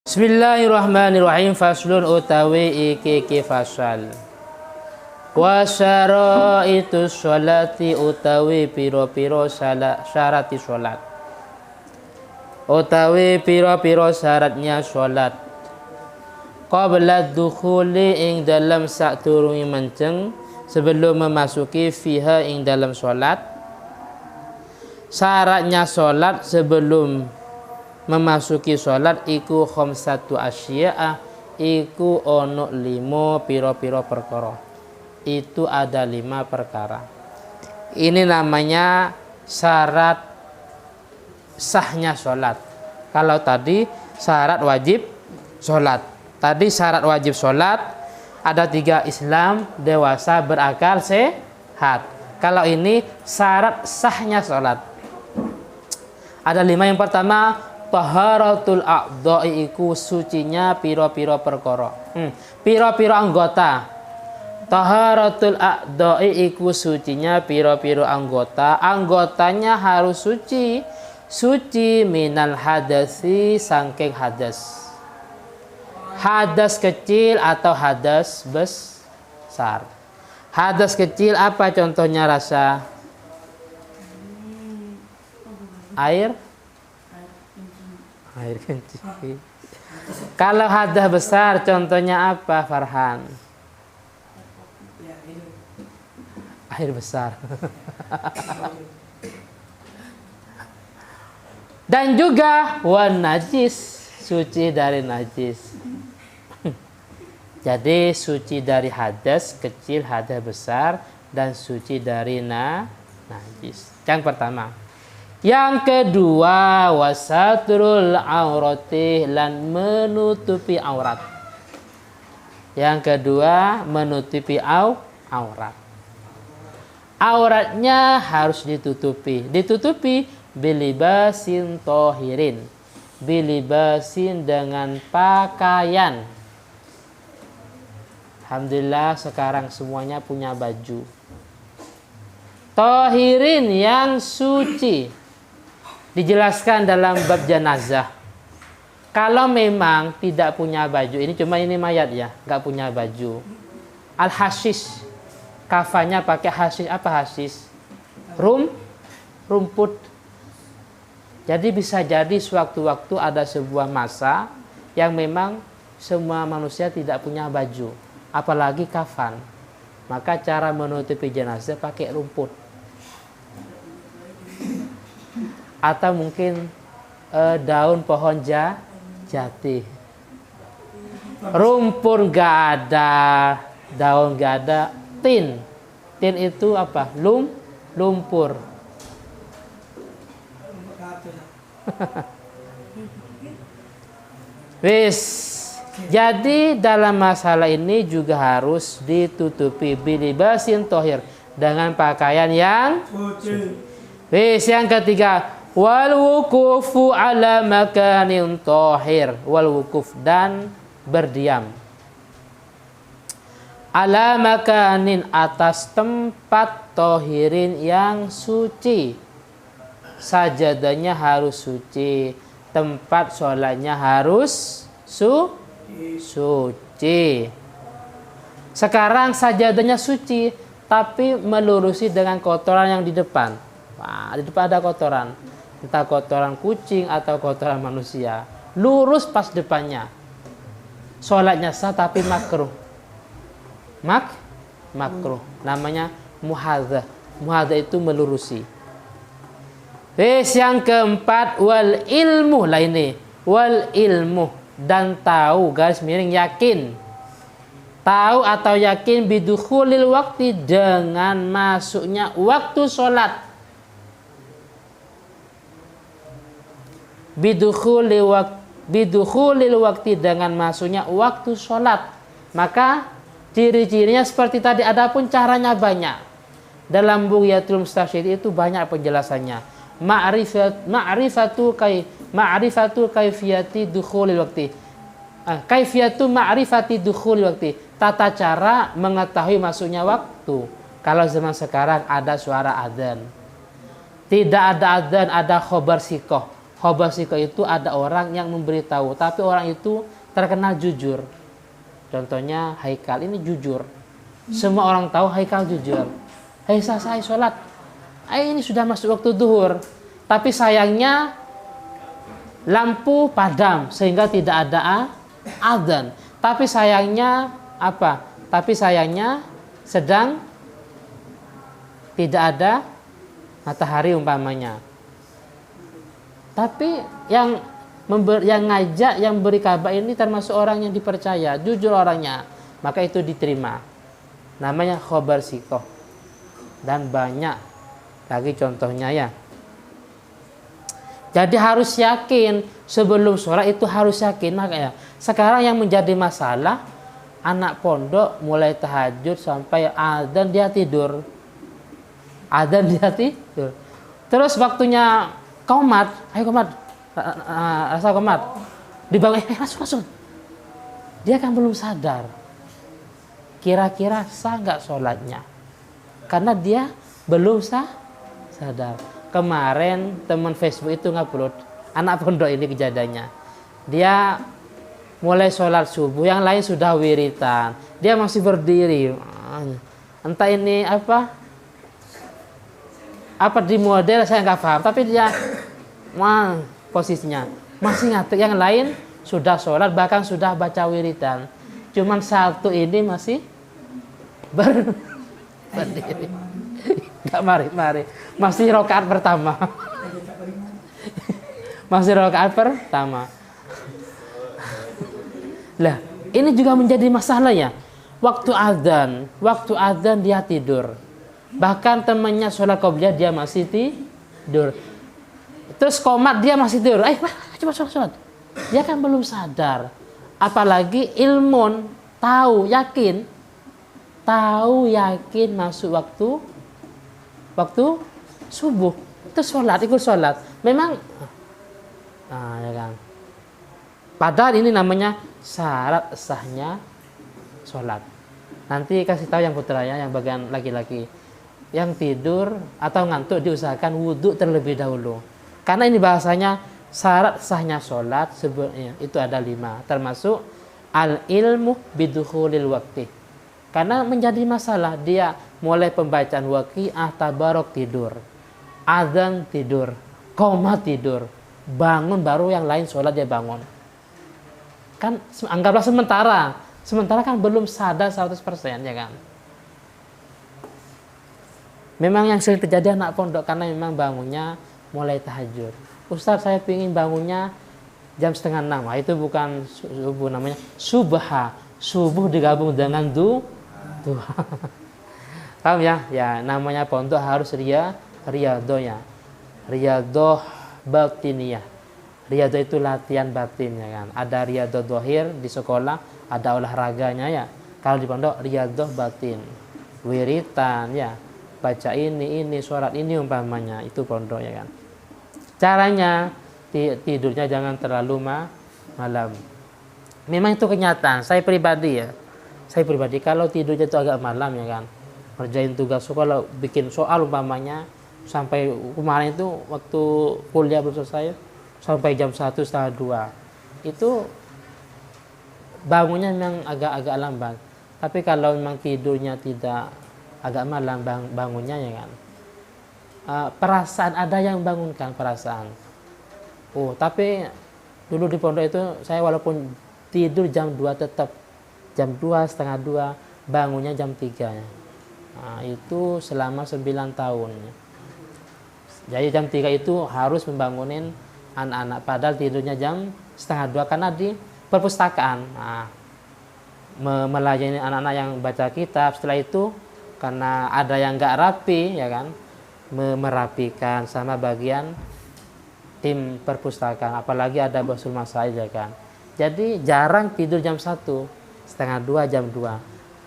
Bismillahirrahmanirrahim. Faslun utawi iki fasal. Wa syaraitu sholati utawi piro-piro syarati sholat. Utawi piro-piro syaratnya sholat. Qabla dukhuli ing dalam sakdurunge menceng, sebelum memasuki fiha ing dalam sholat. Syaratnya sholat sebelum memasuki sholat iku khamsatu asya'a, iku ono 5 piro-piro perkara. Itu ada 5 perkara. Ini namanya syarat sahnya sholat. Kalau tadi syarat wajib sholat. Tadi syarat wajib sholat ada 3: Islam, dewasa, berakal, sehat. Kalau ini syarat sahnya sholat ada 5. Yang pertama, taharatul a'dha'i, iku sucinya piro-piro perkara. Piro-piro anggota. Taharatul a'dha'i, iku sucinya piro-piro anggota. Anggotanya harus suci. Suci minal hadasi, sangking hadas. Hadas kecil atau hadas besar. Hadas kecil apa contohnya, Rasa? Air kencing. Kalau hadas besar contohnya apa, Farhan? Air besar. Dan juga wan najis, suci dari najis. Jadi suci dari hadas kecil, hadas besar, dan suci dari najis. Yang pertama. Yang kedua, wasatrul aurati, lan menutupi aurat. Yang kedua, menutupi aurat. Auratnya harus ditutupi. Ditutupi bilibasin tohirin. Bilibasin dengan pakaian. Alhamdulillah sekarang semuanya punya baju. Tohirin yang suci. Dijelaskan dalam bab jenazah. Kalau memang tidak punya baju, ini cuma ini mayat ya, nggak punya baju. Al-hasis, kafannya pakai hasis. Apa hasis? Rumput. Jadi bisa jadi sewaktu-waktu ada sebuah masa yang memang semua manusia tidak punya baju, apalagi kafan. Maka cara menutupi jenazah pakai rumput. Atau mungkin daun pohon jati. Rumput gak ada, daun gak ada, tin itu apa? Lumpur. Wis. Jadi dalam masalah ini juga harus ditutupi bilibasin tohir, dengan pakaian yang suci. Wis, yang ketiga, wal wukufu ala makanin tohir. Wal wukuf, dan berdiam. Ala makanin, atas tempat tohirin yang suci. Sajadahnya harus suci. Tempat sholatnya harus suci. Sekarang sajadahnya suci, tapi melurusi dengan kotoran yang di depan. Wah, di depan ada kotoran. Entah kotoran kucing atau kotoran manusia. Lurus pas depannya. Sholatnya sah tapi makruh. Makruh. Namanya muhadzah. Muhadzah itu melurusi. Wes, yang keempat, wal ilmu lah ini. Wal ilmu, dan tahu, garis miring, yakin. Tahu atau yakin bidukhulil waktu, dengan masuknya waktu sholat. Bidukhulil waktu, dengan masuknya waktu sholat. Maka ciri-cirinya seperti tadi. Adapun caranya banyak. Dalam Bughyatul Mustafsyid itu banyak penjelasannya. Ma'rifatu kaifiyati dukhulil waktu. Kaifiyatu ma'rifati dukhulil waktu. Tata cara mengetahui masuknya waktu. Kalau zaman sekarang ada suara adzan. Tidak ada adzan, ada khobar sikoh. khobar sikoh itu ada orang yang memberitahu, tapi orang itu terkenal jujur. Contohnya Haikal ini jujur. Semua orang tahu Haikal jujur. Hei saya sholat. Ini sudah masuk waktu duhur. Tapi sayangnya lampu padam sehingga tidak ada adzan. Tapi sayangnya apa? Tapi sayangnya sedang tidak ada matahari umpamanya. Tapi yang ngajak, yang beri kabar ini termasuk orang yang dipercaya, jujur orangnya, maka itu diterima. Namanya khobar sikoh. Dan banyak lagi contohnya ya. Jadi harus yakin sebelum sholat itu harus yakin. Makanya sekarang yang menjadi masalah, anak pondok mulai tahajud sampai adzan dia tidur. Adzan dia tidur. Terus waktunya qomat, ayo qomat, rasa qomat, dibangun, langsung. Dia kan belum sadar. Kira-kira sah nggak sholatnya? Karena dia belum sadar. Kemarin teman Facebook itu ngupload, anak pondok ini kejadiannya. Dia mulai sholat subuh, yang lain sudah wiritan. Dia masih berdiri. Entah ini apa di model saya nggak paham, tapi dia posisinya masih ngatik, yang lain sudah sholat bahkan sudah baca wiridan, cuman satu ini masih berdiri nggak mari masih rakaat pertama lah. Ini juga menjadi masalah ya. Waktu adzan dia tidur. Bahkan temannya sholat qobliyah dia masih tidur. Terus qomat dia masih tidur. Coba sholat. Dia kan belum sadar. Apalagi ilmun, tahu yakin masuk waktu subuh. Terus ikut sholat. Memang ya kan. Padahal ini namanya syarat sahnya sholat. Nanti kasih tahu yang putra ya, yang bagian laki-laki. Yang tidur atau ngantuk diusahakan wudhu terlebih dahulu. Karena ini bahasanya syarat sahnya sholat sebenarnya itu ada 5. Termasuk al-ilmu bidukhulil waqti. Karena menjadi masalah dia mulai pembacaan waqi'ah tabarok tidur. Adzan tidur. Qomat tidur. Bangun baru yang lain sholat dia bangun. Kan anggaplah sementara kan belum sadar 100% ya kan. Memang yang sering terjadi anak pondok karena memang bangunnya mulai tahajud. Ustaz saya ingin bangunnya jam 5:30. Itu bukan subuh, namanya subha. Subuh digabung dengan duha. Paham ya? Ya namanya pondok harus riyadhah ya. Riyadhah batiniyah. Riyadhah itu latihan batin ya kan. Ada riyadhah zahir di sekolah, ada olahraganya ya. Kalau di pondok riyadhah batin. Wiritan ya. Baca ini sholat ini umpamanya, itu pondok ya kan. Caranya tidurnya jangan terlalu malam. Memang itu kenyataan. Saya pribadi kalau tidurnya itu agak malam ya kan, ngerjain tugas sekolah, bikin soal umpamanya, sampai kemarin itu waktu kuliah belum selesai sampai jam 1:30, itu bangunnya memang agak lambat. Tapi kalau memang tidurnya tidak agak malam bangunnya ya kan, perasaan ada yang bangunkan perasaan. Tapi dulu di pondok itu saya walaupun tidur jam 2 tetap jam 2, setengah 2, bangunnya jam 3 ya. Itu selama 9 tahun. Jadi jam 3 itu harus membangunin anak-anak, padahal tidurnya jam setengah 2 karena di perpustakaan. Melayani anak-anak yang baca kitab. Setelah itu karena ada yang nggak rapi ya kan, merapikan sama bagian tim perpustakaan, apalagi ada basul masail ya kan. Jadi jarang tidur jam 1, setengah 2, jam 2,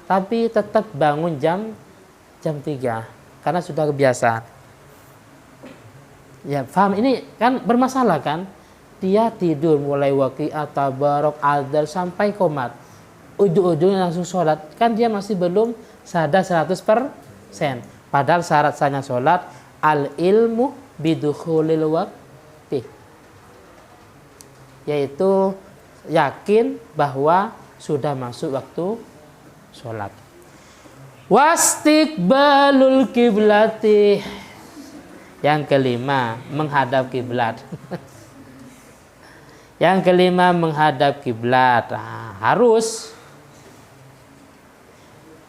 tapi tetap bangun jam 3 karena sudah kebiasaan ya. Paham? Ini kan bermasalah kan, dia tidur mulai waqi'ah tabarok adzan sampai qomat, ujung-ujungnya langsung sholat, kan dia masih belum sadar 100%. Padahal syarat sahnya sholat al ilmu bidukhulil waqti. yaitu yakin bahwa sudah masuk waktu sholat. Wastiqbalul kiblati. Yang kelima, menghadap kiblat. Yang kelima, menghadap kiblat. Nah, harus.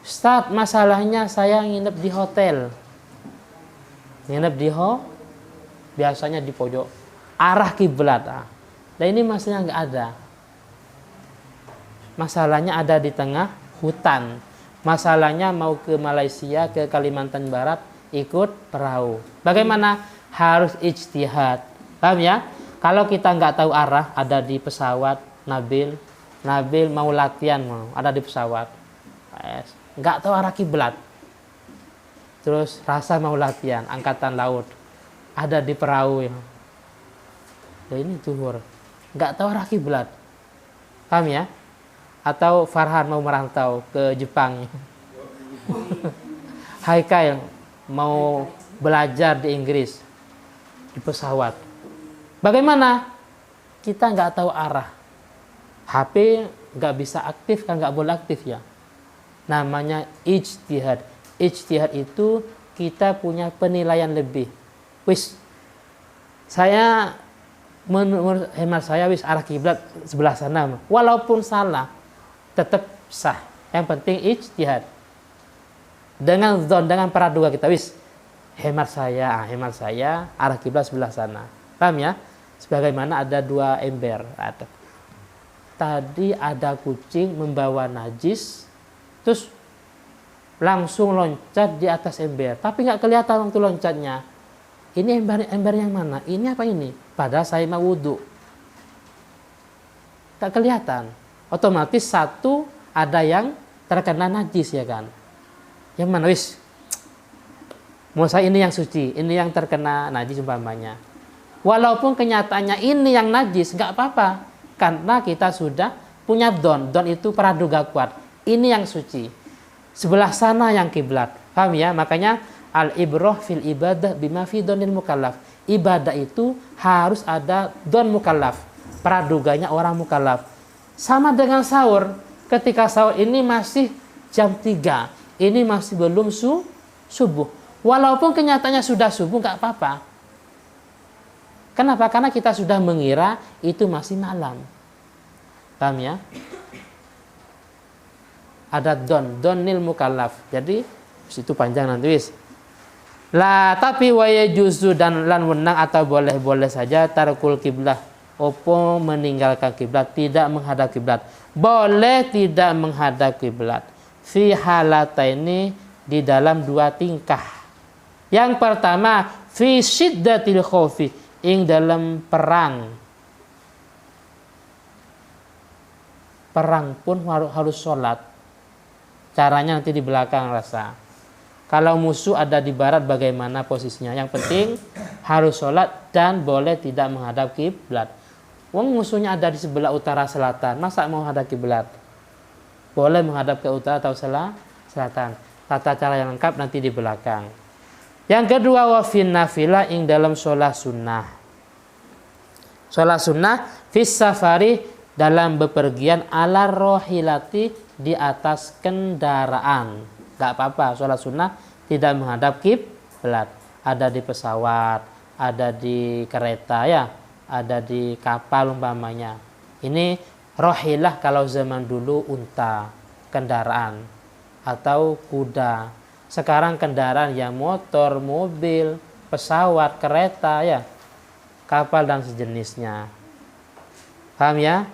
Ustaz, masalahnya saya nginep di hotel. Nginep di biasanya di pojok arah kiblat. Nah, ini masalahnya nggak ada. Masalahnya ada di tengah hutan. Masalahnya mau ke Malaysia, ke Kalimantan Barat, ikut perahu. Bagaimana? Harus ijtihad. Paham ya? Kalau kita nggak tahu arah, ada di pesawat, Nabil mau latihan, ada di pesawat. Nggak tahu arah kiblat. Terus rasa mau latihan, angkatan laut, ada di perahu. Nah, ini zuhur. Nggak tahu arah kiblat. Paham ya? Atau Farhan mau merantau ke Jepang. Haikal mau belajar di Inggris di pesawat. Bagaimana? Kita nggak tahu arah. HP nggak bisa aktif, kan nggak boleh aktif ya. Namanya ijtihad. Ijtihad itu kita punya penilaian lebih. Wis, saya menurut hemat saya arah kiblat sebelah sana. Walaupun salah, tetap sah. Yang penting ijtihad. Dengan praduga kita, hemat saya arah kiblat sebelah sana. Paham ya? Sebagaimana ada dua ember. Tadi ada kucing membawa najis, terus langsung loncat di atas ember, tapi nggak kelihatan waktu loncatnya. Ini ember yang mana? Ini apa ini? Padahal saya mau wudhu. Tak kelihatan. Otomatis satu ada yang terkena najis ya kan? Yang mana menurut saya ini yang suci, ini yang terkena najis umpamanya. Walaupun kenyataannya ini yang najis, nggak apa-apa, karena kita sudah punya don itu praduga kuat. Ini yang suci. Sebelah sana yang kiblat. Paham ya? Makanya al-ibrah fil ibadah bima fi donil mukallaf. Ibadah itu harus ada don mukallaf. Praduganya orang mukallaf. Sama dengan sahur. Ketika sahur ini masih jam 3. Ini masih belum subuh. Walaupun kenyataannya sudah subuh, nggak apa-apa. Kenapa? Karena kita sudah mengira itu masih malam. Paham ya? Ada donil mukallaf. Jadi situ panjang nanti lah, tapi waya juzu dan lan wenang atau boleh-boleh saja tarkul kiblah. Opo meninggalkan kiblat, tidak menghadap kiblat. Boleh tidak menghadap kiblat. Fi halataini, di dalam dua tingkah. Yang pertama, fi syiddatil khaufi, ing dalam perang. Perang pun harus sholat. Caranya nanti di belakang rasa. Kalau musuh ada di barat bagaimana posisinya? Yang penting harus sholat dan boleh tidak menghadap kiblat. Wong musuhnya ada di sebelah utara selatan, masa mau menghadap kiblat? Boleh menghadap ke utara atau selatan. Tata cara yang lengkap nanti di belakang. Yang kedua, wafin nafilah ing dalam sholat sunnah. Sholat sunnah fis safari, dalam bepergian, ala rohilati, di atas kendaraan. Gak apa-apa sholat sunnah tidak menghadap kiblat. Ada di pesawat, ada di kereta ya, ada di kapal umpamanya. Ini rohilah kalau zaman dulu unta, kendaraan atau kuda. Sekarang kendaraan yang motor, mobil, pesawat, kereta ya, kapal dan sejenisnya. Paham ya?